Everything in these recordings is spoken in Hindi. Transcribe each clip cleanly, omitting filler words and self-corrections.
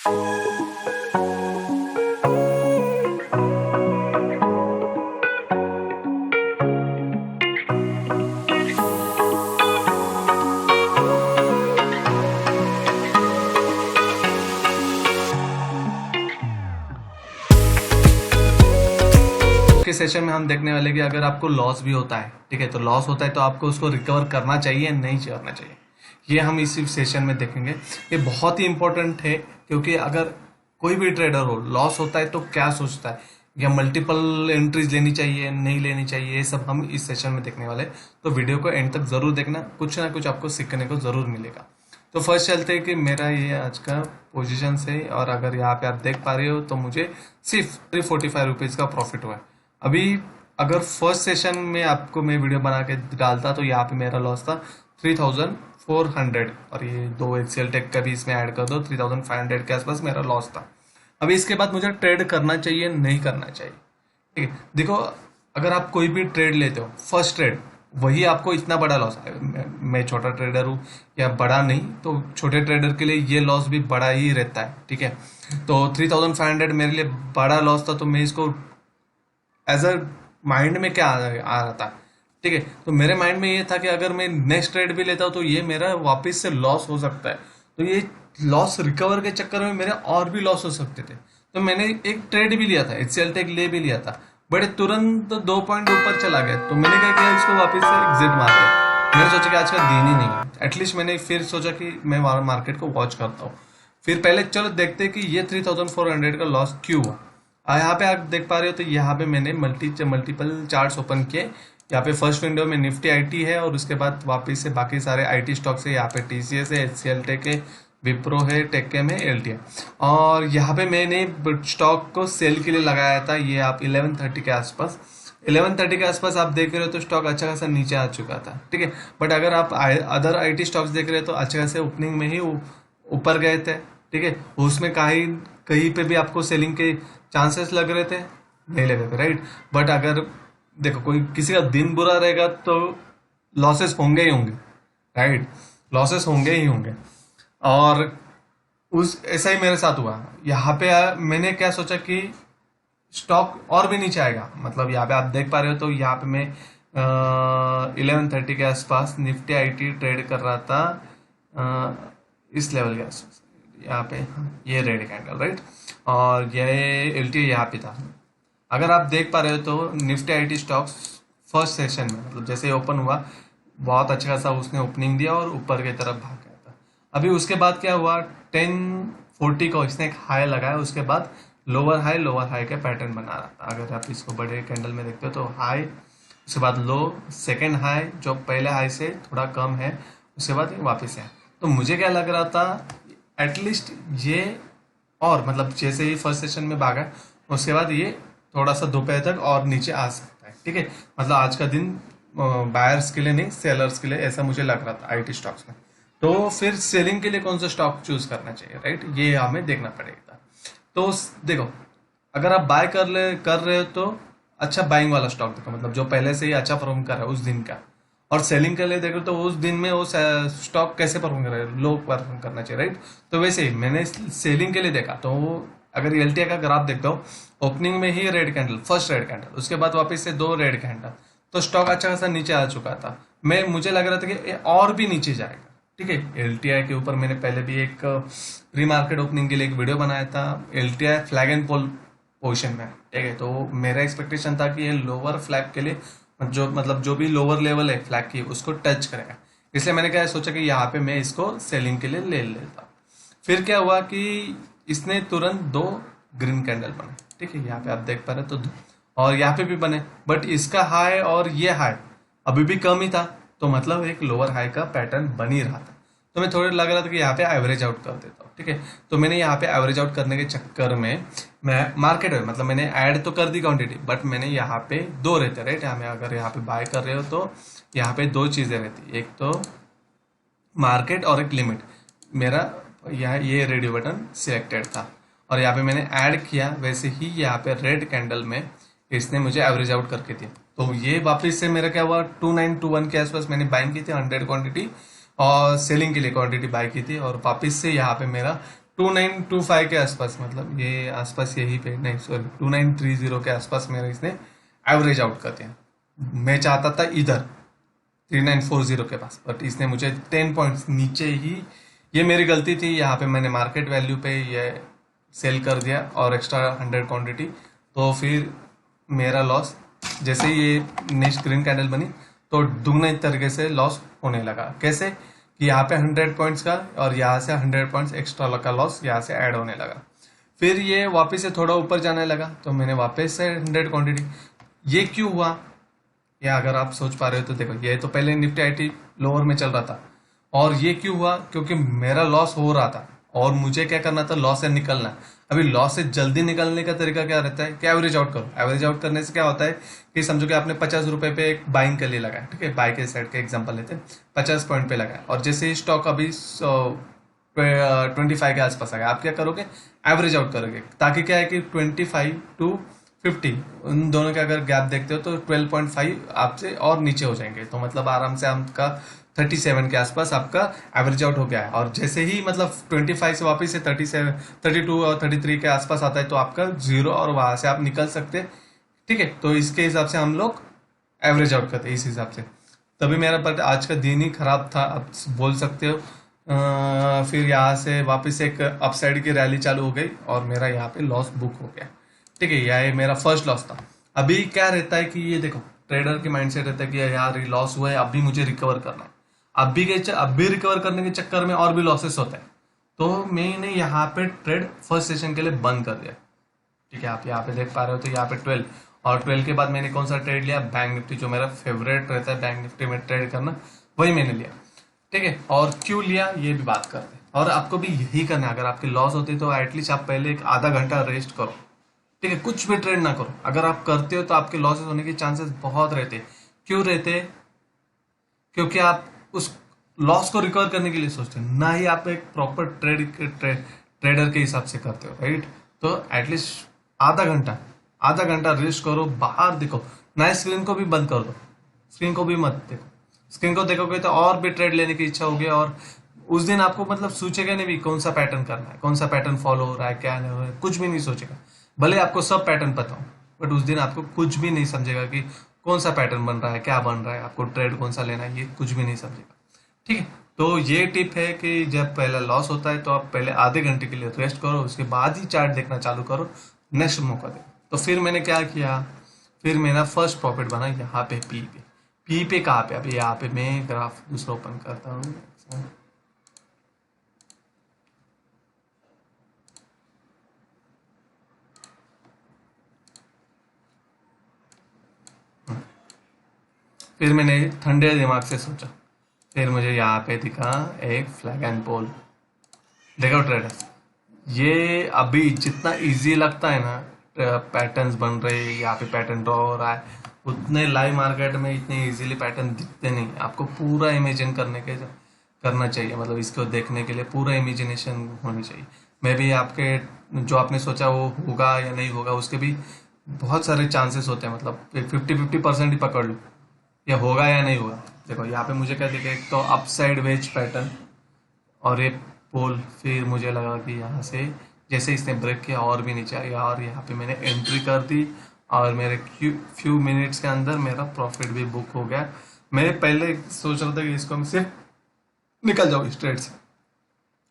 के सेशन में हम देखने वाले कि अगर आपको लॉस भी होता है, ठीक है, तो लॉस होता है तो आपको उसको रिकवर करना चाहिए नहीं करना चाहिए, ये हम इसी सेशन में देखेंगे। ये बहुत ही इंपॉर्टेंट है क्योंकि अगर कोई भी ट्रेडर हो लॉस होता है तो क्या सोचता है, या मल्टीपल एंट्रीज लेनी चाहिए नहीं लेनी चाहिए, ये सब हम इस सेशन में देखने वाले। तो वीडियो को एंड तक जरूर देखना, कुछ ना कुछ आपको सीखने को जरूर मिलेगा। तो फर्स्ट चलते हैं कि मेरा ये आज का पोजीशन है, और अगर यहाँ पे आप देख पा रहे हो तो मुझे सिर्फ 345 रुपीज़ का प्रॉफिट हुआ है। अभी अगर फर्स्ट सेशन में आपको मैं वीडियो बना के डालता तो यहाँ पे मेरा लॉस था 3400, और ये 2 HCL टेक का भी इसमें ऐड कर दो, 3500 के आसपास मेरा लॉस था। अभी इसके बाद मुझे ट्रेड करना चाहिए नहीं करना चाहिए, ठीक है। देखो, अगर आप कोई भी ट्रेड लेते हो, फर्स्ट ट्रेड वही आपको इतना बड़ा लॉस है। मैं छोटा ट्रेडर हूँ या बड़ा नहीं, तो छोटे ट्रेडर के लिए ये लॉस भी बड़ा ही रहता है, ठीक है। तो 3500 मेरे लिए बड़ा लॉस था, तो मैं इसको एज अ माइंड में क्या आ रहा था, ठीक है। तो मेरे माइंड में ये था कि अगर मैं नेक्स्ट ट्रेड भी लेता हूँ तो ये मेरा वापस से लॉस हो सकता है, तो ये लॉस रिकवर के चक्कर में मेरे और भी लॉस हो सकते थे। तो मैंने एक ट्रेड भी लिया था, HCL टेक ले भी लिया था, बट तुरंत 2 पॉइंट ऊपर चला गया, तो मैंने क्या किया, इसको वापस से एग्जिट मार दिया। मैंने सोचा कि आज का दिन ही नहीं है, एटलीस्ट मैंने फिर सोचा कि मैं मार्केट को वॉच करता हूँ। फिर पहले चलो देखते हैं कि ये 3400 का लॉस क्यों हुआ। यहाँ पे आप देख पा रहे हो, तो यहाँ पे मैंने मल्टीपल चार्ट्स ओपन किए। यहाँ पे फर्स्ट विंडो में निफ्टी आईटी है, और उसके बाद वापस से बाकी सारे आईटी स्टॉक्स है। यहाँ पे TCS है, HCL टेक है, विप्रो है, टेक्केम है, LT है। और यहाँ पे मैंने स्टॉक को सेल के लिए लगाया था, ये आप 11:30 के आसपास 11:30 के आसपास आप देख रहे हो तो स्टॉक अच्छा खासा नीचे आ चुका था, ठीक है। बट अगर आप अदर आईटी स्टॉक्स देख रहे हो तो अच्छे खासे ओपनिंग में ही ऊपर गए थे, ठीक है। उसमें कहीं पे भी आपको सेलिंग के चांसेस लग रहे थे, नहीं लगे थे, राइट। बट अगर देखो, कोई किसी का दिन बुरा रहेगा तो लॉसेस होंगे ही होंगे, राइट, लॉसेस होंगे ही होंगे। और ऐसा ही मेरे साथ हुआ। यहाँ पे मैंने क्या सोचा कि स्टॉक और भी नीचे आएगा, मतलब यहाँ पे आप देख पा रहे हो, तो यहाँ पे मैं 11:30 के आसपास निफ्टी आईटी ट्रेड कर रहा था इस लेवल के आसपास, यहाँ पे ये रेड कैंडल, राइट, और ये LT यहाँ पे था। अगर आप देख पा रहे हो तो Nifty IT stocks first session में, मतलब जैसे ही ओपन हुआ, बहुत अच्छा खासा उसने ओपनिंग दिया और ऊपर की तरफ भाग गया था। अभी उसके बाद क्या हुआ, 1040 को इसने एक हाई लगाया, उसके बाद लोअर हाई का पैटर्न बना रहा था। अगर आप इसको बड़े कैंडल में देखते हो तो हाई, उसके बाद लो, सेकेंड हाई जो पहले हाई से थोड़ा कम है, उसके बाद वापस है। तो मुझे क्या लग रहा था, एटलीस्ट ये, और मतलब जैसे ही फर्स्ट सेशन में भागा, उसके बाद ये थोड़ा सा दोपहर तक और नीचे आ सकता है, ठीक है। मतलब आज का दिन बायर्स के लिए नहीं, सेलर्स के लिए, ऐसा मुझे लग रहा था आईटी स्टॉक्स में। तो फिर सेलिंग के लिए कौन सा स्टॉक चूज करना चाहिए, राइट, ये हमें देखना पड़ेगा। तो देखो, अगर आप बाय कर रहे हो तो अच्छा बाइंग वाला स्टॉक देखो, मतलब जो पहले से ही अच्छा परफॉर्म कर रहा है उस दिन का। और सेलिंग के लिए देखो तो उस दिन में वो स्टॉक कैसे परफॉर्म कर रहा है, लो परफॉर्म करना चाहिए, राइट। तो वैसे ही मैंने सेलिंग के लिए देखा, तो अगर LTI का ग्राफ देखता हो, ओपनिंग में ही red candle, first red candle, उसके बाद वापस से 2 रेड कैंडल, तो स्टॉक अच्छा खासा नीचे आ चुका था। मुझे लग रहा था कि और भी नीचे जाएगा, ठीक है। LTI के ऊपर मैंने पहले भी एक प्री मार्केट ओपनिंग के लिए एक वीडियो बनाया था, LTI flag and pole position में, ठीक है। तो मेरा एक्सपेक्टेशन था कि ये लोअर फ्लैग के लिए जो भी लोअर लेवल है फ्लैग की, उसको टच करेगा, इसलिए मैंने क्या सोचा कि यहाँ पे मैं इसको सेलिंग के लिए ले लेता। फिर क्या हुआ कि इसने तुरंत 2 ग्रीन कैंडल बने, ठीक है, यहाँ पे आप देख पा रहे तो 2, और यहाँ पे भी बने, बट इसका हाई और ये हाई अभी भी कम ही था, तो मतलब एक लोअर हाई का पैटर्न बन ही रहा था। तो मैं थोड़ा लग रहा था कि यहाँ पे एवरेज आउट कर देता हूँ, ठीक है। तो मैंने यहाँ पे एवरेज आउट करने के चक्कर में मैं मार्केट में, मतलब मैंने ऐड तो कर दी क्वांटिटी, बट मैंने यहाँ पे 2 रहते, राइट। हमें अगर यहाँ पे बाय कर रहे हो तो यहाँ पे 2 चीजें रहती, एक तो मार्केट और एक लिमिट। मेरा यहाँ ये रेडियो बटन सिलेक्टेड था, और यहाँ पे मैंने ऐड किया, वैसे ही यहाँ पे रेड कैंडल में इसने मुझे एवरेज आउट करके दिया। तो ये वापस से मेरा क्या हुआ, 2921 के आसपास मैंने बाइंग की थी 100 क्वांटिटी, और सेलिंग के लिए क्वांटिटी बाय की थी, और वापस से यहाँ पे मेरा 2925 के आसपास, मतलब ये आसपास यही पे, नहीं सॉरी 2930 के आसपास मेरा इसने एवरेज आउट कर दिया। मैं चाहता था इधर 3940 के पास, बट इसने मुझे 10 पॉइंट्स नीचे ही, ये मेरी गलती थी, यहाँ पे मैंने मार्केट वैल्यू पे ये सेल कर दिया और एक्स्ट्रा 100 क्वांटिटी, तो फिर मेरा लॉस जैसे ही ये नेक्स्ट ग्रीन कैंडल बनी तो दुगने तरीके से लॉस होने लगा। कैसे कि यहाँ पे 100 पॉइंट्स का और यहाँ से 100 पॉइंट्स एक्स्ट्रा का लॉस यहाँ से ऐड होने लगा। फिर ये वापस से थोड़ा ऊपर जाने लगा तो मैंने वापस से 100 क्वांटिटी। ये क्यों हुआ, या अगर आप सोच पा रहे हो तो देखो, ये तो पहले निफ्टी आईटी लोअर में चल रहा था, और ये क्यों हुआ, क्योंकि मेरा लॉस हो रहा था और मुझे क्या करना था, लॉस से निकलना। अभी लॉस से जल्दी निकलने का तरीका क्या रहता है कि एवरेज आउट करो। एवरेज आउट करने से क्या होता है कि समझो कि आपने 50 रुपए पे एक बाइंग के लिए लगाया, ठीक है, बाई के साइड का एग्जांपल लेते हैं, 50 पॉइंट पे लगाया, और जैसे ही स्टॉक अभी 25 के आसपास आ गया, आप क्या करोगे, एवरेज आउट करोगे, ताकि क्या है कि 25 to 50 उन दोनों का अगर गैप देखते हो तो 12.5 आपसे और नीचे हो जाएंगे, तो मतलब आराम से आपका 37 के आसपास आपका एवरेज आउट हो गया है। और जैसे ही मतलब 25 से वापस से 37 32 और 33 के आसपास आता है तो आपका जीरो, और वहां से आप निकल सकते हैं, ठीक है। तो इसके हिसाब से हम लोग एवरेज आउट करते हैं इस हिसाब से। तभी मेरा बट आज का दिन ही खराब था, आप बोल सकते हो। फिर यहाँ से वापस एक अपसाइड की रैली चालू हो गई और मेरा यहाँ पे लॉस बुक हो गया, ठीक है। यह मेरा फर्स्ट लॉस था। अभी क्या रहता है कि ये देखो, ट्रेडर की माइंडसेट रहता है कि यार ये लॉस हुआ है, अभी मुझे रिकवर करना है। अब भी रिकवर करने के चक्कर में और भी लॉसेस होता है, तो मैंने यहाँ पे ट्रेड फर्स्ट सेशन के लिए बंद कर दिया, ठीक है। आप यहाँ पे देख पा रहे हो तो यहाँ पे 12, और 12 के बाद मैंने कौन सा ट्रेड लिया, बैंक निफ्टी, जो मेरा फेवरेट रहता है बैंक निफ्टी में ट्रेड करना, वही मैंने लिया, ठीक है। और क्यों लिया ये भी बात करते हैं, और आपको भी यही करना है। अगर आपके लॉस होती है तो एटलीस्ट आप पहले एक आधा घंटा रेस्ट करो, ठीक है, कुछ भी ट्रेड ना करो। अगर आप करते हो तो आपके लॉसेस होने के चांसेस बहुत रहते हैं। क्यों रहते हैं, क्योंकि आप उस लॉस को रिकवर करने के लिए सोचते हैं, ना ही आप एक प्रॉपर ट्रेडर के हिसाब से करते हो, राइट। तो एटलीस्ट आधा घंटा रेस्ट करो, बाहर देखो, नए स्क्रीन को भी बंद कर दो, स्क्रीन को भी मत देखो। स्क्रीन को देखोगे तो और भी ट्रेड लेने की इच्छा होगी, और उस दिन आपको मतलब सोचेगा नहीं भी कौन सा पैटर्न करना है, कौन सा पैटर्न फॉलो हो रहा है, क्या नहीं हो रहा है, कुछ भी नहीं सोचेगा। भले आपको सब पैटर्न पता हो, बट उस दिन आपको कुछ भी नहीं समझेगा कि कौन सा पैटर्न बन रहा है, क्या बन रहा है, आपको ट्रेड कौन सा लेना है, ये कुछ भी नहीं समझेगा, ठीक है। तो ये टिप है कि जब पहला लॉस होता है तो आप पहले आधे घंटे के लिए रेस्ट करो, उसके बाद ही चार्ट देखना चालू करो, नेक्स्ट मौका दे। तो फिर मैंने क्या किया, फिर मेरा फर्स्ट प्रॉफिट बना यहाँ पे पी पे कहाँ पे, अभी यहाँ पे मैं ग्राफ दूसरा ओपन करता हूँ। फिर मैंने ठंडे दिमाग से सोचा, फिर मुझे यहाँ पे दिखा एक फ्लैग एंड पोल। देखो ट्रेडर्स, ये अभी जितना इजी लगता है ना, पैटर्न्स बन रहे हैं, यहाँ पे पैटर्न ड्रॉ हो रहा है, उतने लाइव मार्केट में इतने इजीली पैटर्न दिखते नहीं। आपको पूरा इमेजिन करना चाहिए, मतलब इसको देखने के लिए पूरा इमेजिनेशन होनी चाहिए। मे भी आपके जो आपने सोचा वो होगा या नहीं होगा, उसके भी बहुत सारे चांसेस होते हैं, मतलब 50-50% ही पकड़ लो, ये होगा या नहीं होगा। देखो यहाँ पे मुझे क्या दिखा, एक तो अपसाइड वेज पैटर्न और एक पोल। फिर मुझे लगा कि यहाँ से जैसे इसने ब्रेक किया और भी नीचे आया, और यहाँ पे मैंने एंट्री कर दी, और मेरे फ्यू मिनट्स के अंदर मेरा प्रॉफिट भी बुक हो गया। मैं पहले सोच रहा था कि इसको हम सिर्फ निकल जाओ इस ट्रेड से,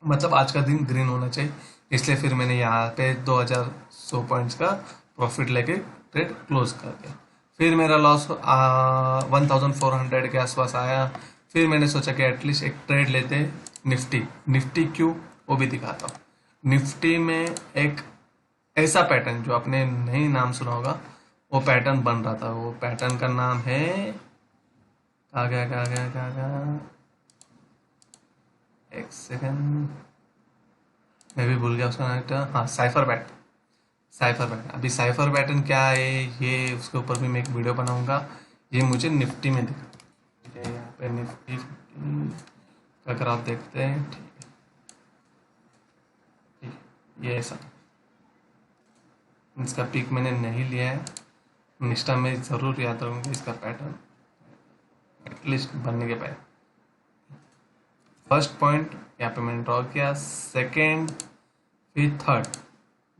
मतलब आज का दिन ग्रीन होना चाहिए, इसलिए फिर मैंने यहाँ पे 2100 पॉइंट्स का प्रॉफिट लेके ट्रेड क्लोज कर दिया। फिर मेरा लॉस 1400 के आसपास आया। फिर मैंने सोचा कि एटलीस्ट एक ट्रेड लेते हैं निफ्टी क्यों, वो भी दिखाता हूँ। निफ्टी में एक ऐसा पैटर्न जो आपने नहीं नाम सुना होगा, वो पैटर्न बन रहा था। वो पैटर्न का नाम है, क्या एक सेकंड, मैं भी भूल गया उसका नाम। हाँ, साइफर पैटर्न। अभी साइफर पैटर्न क्या है, ये उसके ऊपर भी मैं एक वीडियो बनाऊंगा। ये मुझे निफ्टी में दिखा, ठीक है, यहाँ पे निफ्टी का अगर आप देखते हैं, ठीक है, ये ऐसा, इसका पिक मैंने नहीं लिया है, नेक्स्ट टाइम मैं ज़रूर याद रखूँगा इसका पैटर्न, एटलीस्ट बनने के पहले। फर्स्ट पॉइंट यहाँ पे मैंने ड्रॉ किया, सेकेंड फिर थर्ड।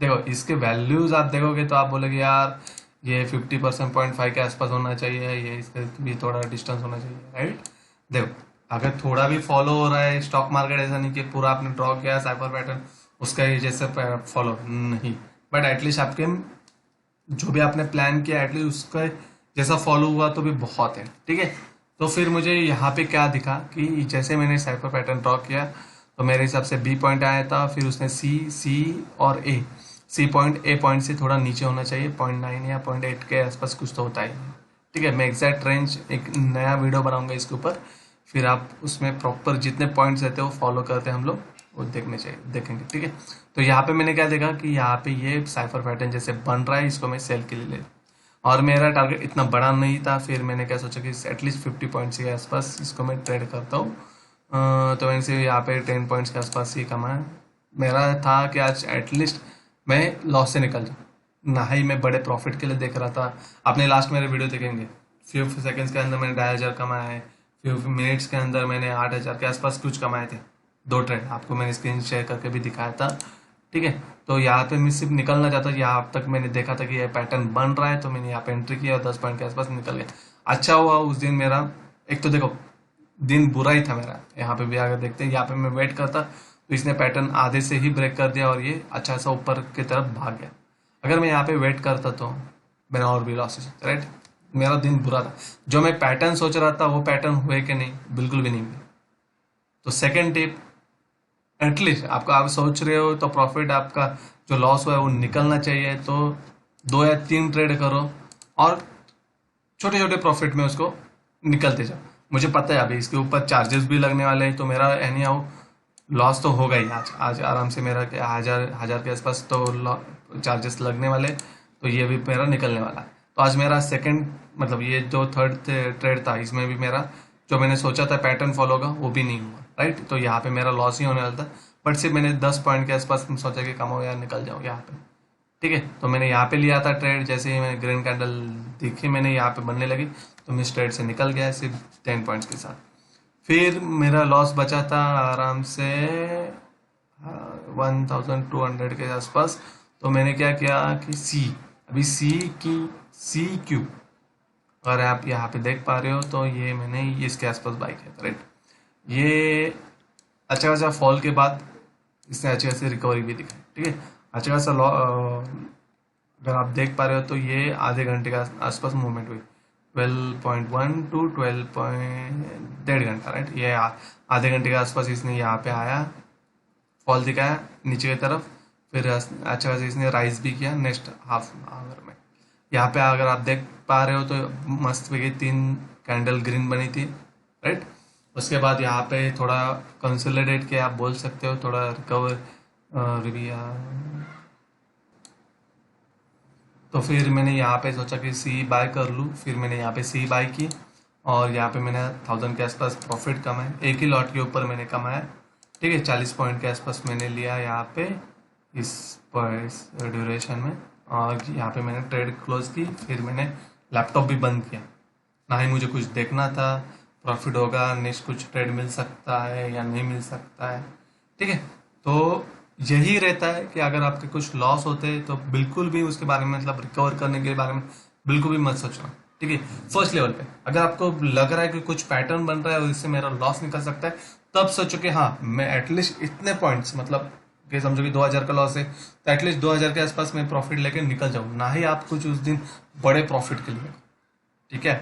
देखो इसके वैल्यूज आप देखोगे तो आप बोलोगे यार ये 50% 0.5 के आसपास होना चाहिए, ये इसके भी थोड़ा डिस्टेंस होना चाहिए, राइट। देखो अगर थोड़ा भी फॉलो हो रहा है स्टॉक मार्केट, ऐसा नहीं कि पूरा आपने ड्रॉ किया है साइफर पैटर्न उसका ही जैसे फॉलो नहीं, बट एटलीस्ट आपके जो भी आपने प्लान किया एटलीस्ट उसका जैसा फॉलो हुआ तो भी बहुत है, ठीक है। तो फिर मुझे यहाँ पे क्या दिखा कि जैसे मैंने साइफर पैटर्न ड्रॉ किया तो मेरे हिसाब से बी पॉइंट आया था, फिर उसने सी और ए, सी पॉइंट ए पॉइंट से थोड़ा नीचे होना चाहिए, 0.9 या 0.8 के आसपास कुछ तो होता है, ठीक है। मैं एग्जैक्ट रेंज एक नया वीडियो बनाऊंगा इसके ऊपर, फिर आप उसमें प्रॉपर जितने पॉइंट्स रहते हैं वो फॉलो करते हैं हम लोग, वो देखेंगे, ठीक है। तो यहाँ पे मैंने क्या देखा कि यहाँ पे ये साइफर पैटर्न जैसे बन रहा है, इसको मैं सेल के लिए ले, और मेरा टारगेट इतना बड़ा नहीं था, फिर मैंने क्या सोचा कि एटलीस्ट 50 पॉइंट्स के आसपास इसको मैं ट्रेड करता हूँ। तो वैसे यहाँ पे 10 पॉइंट्स के आसपास ही कमाया। मेरा था कि आज एटलीस्ट मैं लॉस से निकल जाऊँ, ना ही मैं बड़े प्रॉफिट के लिए देख रहा था। आपने लास्ट मेरे वीडियो देखेंगे, फ्यू सेकेंड्स के अंदर मैंने 2,500 कमाया है, फ्यू मिनट्स के अंदर मैंने 8,000 के आसपास कुछ कमाए थे, 2 ट्रेड आपको मैंने स्क्रीन शेयर करके भी दिखाया था, ठीक है। तो यहाँ पे मैं सिर्फ निकलना चाहता, यहाँ तक मैंने देखा था कि ये पैटर्न बन रहा है तो मैंने यहाँ पे एंट्री किया और 10 पॉइंट के आसपास निकल गया। अच्छा हुआ उस दिन मेरा, एक तो देखो दिन बुरा ही था मेरा, यहाँ पे भी अगर देखते हैं यहाँ पे मैं वेट करता तो इसने पैटर्न आधे से ही ब्रेक कर दिया और ये अच्छा सा ऊपर की तरफ भाग गया। अगर मैं यहाँ पे वेट करता तो मेरा और भी लॉसेस, राइट। मेरा दिन बुरा था, जो मैं पैटर्न सोच रहा था वो पैटर्न हुए कि नहीं, बिल्कुल भी नहीं हुए। तो सेकेंड टिप, एटलीस्ट आपको आप सोच रहे हो तो प्रॉफिट आपका जो लॉस हुआ है वो निकलना चाहिए, तो 2 या 3 ट्रेड करो और छोटे छोटे प्रॉफिट में उसको निकलते जाओ। मुझे पता है अभी इसके ऊपर चार्जेस भी लगने वाले हैं, तो मेरा एनी हाउ लॉस तो होगा ही। आज आराम से मेरा क्या 1,000 के आसपास तो चार्जेस लगने वाले, तो ये भी मेरा निकलने वाला है। तो आज मेरा सेकंड मतलब ये जो थर्ड ट्रेड था इसमें भी मेरा जो मैंने सोचा था पैटर्न फॉलो होगा वो भी नहीं हुआ, राइट। तो यहाँ पे मेरा लॉस ही होने वाला था, बट सिर्फ मैंने 10 पॉइंट के आसपास सोचा कि कमाओ यार निकल जाओ यहाँ पे, ठीक है। तो मैंने यहाँ पे लिया था ट्रेड, जैसे ही मैंने ग्रीन कैंडल दिखी मैंने यहाँ पे बनने लगी तो मैं इस ट्रेड से निकल गया सिर्फ 10 पॉइंट्स के साथ। फिर मेरा लॉस बचा था आराम से 1,200 के आसपास। तो मैंने क्या किया कि अभी सी क्यू, अगर आप यहाँ पे देख पा रहे हो तो ये मैंने इसके आसपास बाई किया था, राइट। ये अच्छा खासा फॉल के बाद इसने अच्छी खासी रिकवरी भी दिखाई, ठीक है। अच्छा खासा अगर आप देख पा रहे हो तो ये आधे घंटे के आसपास मूवमेंट हुई, 12.1 टू 1.5 घंटा, राइट। ये आधे घंटे के आसपास इसने यहाँ पे आया, फॉल दिखाया नीचे की तरफ, फिर अच्छा खासा इसने राइज भी किया नेक्स्ट हाफ आवर में। यहाँ पे अगर आप देख पा रहे हो तो मस्त पे 3 कैंडल ग्रीन बनी थी, राइट। उसके बाद यहाँ पे थोड़ा कंसोलिडेट किया आप बोल सकते हो, थोड़ा रिकवर रिविया। तो फिर मैंने यहाँ पे सोचा कि सी बाय कर लूँ, फिर मैंने यहाँ पे सी बाय की और यहाँ पे मैंने 1,000 के आसपास प्रॉफिट कमाया, एक ही लॉट के ऊपर मैंने कमाया, ठीक है। 40 पॉइंट के आसपास मैंने लिया यहाँ पे इस ड्यूरेशन में, और यहाँ पे मैंने ट्रेड क्लोज की। फिर मैंने लैपटॉप भी बंद किया, ना ही मुझे कुछ देखना था प्रॉफिट होगा नेक्स्ट कुछ ट्रेड मिल सकता है या नहीं मिल सकता है, ठीक है। तो यही रहता है कि अगर आपके कुछ लॉस होते हैं तो बिल्कुल भी उसके बारे में मतलब रिकवर करने के बारे में बिल्कुल भी मत सोचना, ठीक है। फर्स्ट लेवल पे अगर आपको लग रहा है कि कुछ पैटर्न बन रहा है और इससे मेरा लॉस निकल सकता है, तब सोचो कि हाँ मैं एटलीस्ट इतने पॉइंट्स मतलब कि समझो कि 2,000 का लॉस है तो एटलीस्ट 2,000 के आसपास मैं प्रॉफिट लेके निकल जाऊँ, ना ही आप कुछ उस दिन बड़े प्रॉफिट के लिए, ठीक है।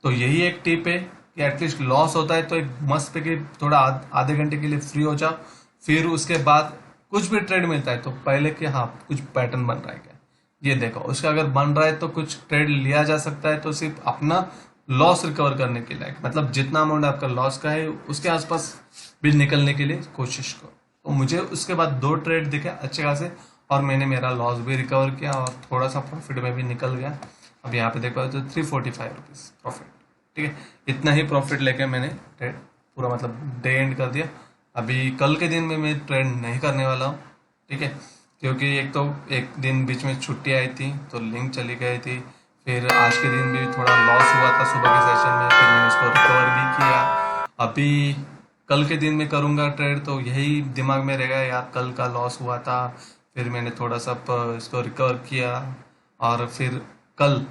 तो यही एक टिप है कि एटलीस्ट लॉस होता है तो एक मस्त पे कि थोड़ा आधे घंटे के लिए फ्री हो जाओ, फिर उसके बाद कुछ भी ट्रेड मिलता है तो पहले कि हाँ कुछ पैटर्न बन रहा है क्या ये देखो, उसका अगर बन रहा है तो कुछ ट्रेड लिया जा सकता है, तो सिर्फ अपना लॉस रिकवर करने के लिए मतलब जितना अमाउंट आपका लॉस का है उसके आसपास भी निकलने के लिए कोशिश करो। तो मुझे उसके बाद 2 ट्रेड दिखे अच्छे खासे और मैंने मेरा लॉस भी रिकवर किया और थोड़ा सा प्रॉफिट में भी निकल गया। अब यहाँ पे देखो तो 345 रुपीज़ प्रॉफिट, ठीक है। इतना ही प्रॉफिट लेके मैंने ट्रेड पूरा मतलब डे एंड कर दिया। अभी कल के दिन में मैं ट्रेड नहीं करने वाला हूँ, ठीक है, क्योंकि एक तो एक दिन बीच में छुट्टी आई थी तो लिंक चली गई थी, फिर आज के दिन भी थोड़ा लॉस हुआ था सुबह के सेशन में, फिर मैंने उसको रिकवर भी किया। अभी कल के दिन में करूंगा ट्रेड तो यही दिमाग में रहेगा, यार कल का लॉस हुआ था, फिर मैंने थोड़ा सा इसको रिकवर किया, और फिर कल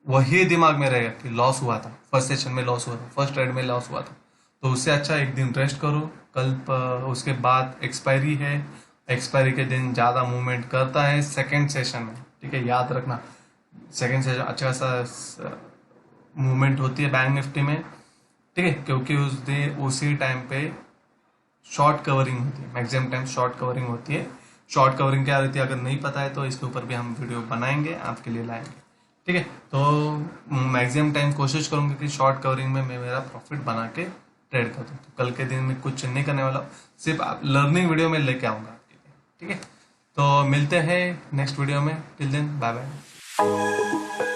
वही दिमाग में रहेगा कि लॉस हुआ था, फर्स्ट सेशन में लॉस हुआ था, फर्स्ट ट्रेड में लॉस हुआ था। तो उससे अच्छा एक दिन रेस्ट करो, कल उसके बाद एक्सपायरी है, एक्सपायरी के दिन ज़्यादा मूवमेंट करता है सेकेंड सेशन में, ठीक है, याद रखना। सेकेंड सेशन अच्छा सा मूवमेंट होती है बैंक निफ्टी में, ठीक है, क्योंकि उस दिन उसी टाइम पे शॉर्ट कवरिंग होती है, मैक्सिमम टाइम शॉर्ट कवरिंग होती है। शॉर्ट कवरिंग क्या होती है अगर नहीं पता है तो इसके ऊपर भी हम वीडियो बनाएंगे, आपके लिए लाएंगे, ठीक है। तो मैक्सिमम टाइम कोशिश करूंगा कि शॉर्ट कवरिंग में मैं मेरा प्रॉफिट बना के ट्रेड कर दूँ। तो कल के दिन में कुछ नहीं करने वाला, सिर्फ लर्निंग वीडियो में लेके आऊँगा आपके लिए, ठीक है। तो मिलते हैं नेक्स्ट वीडियो में, टिल देन बाय बाय।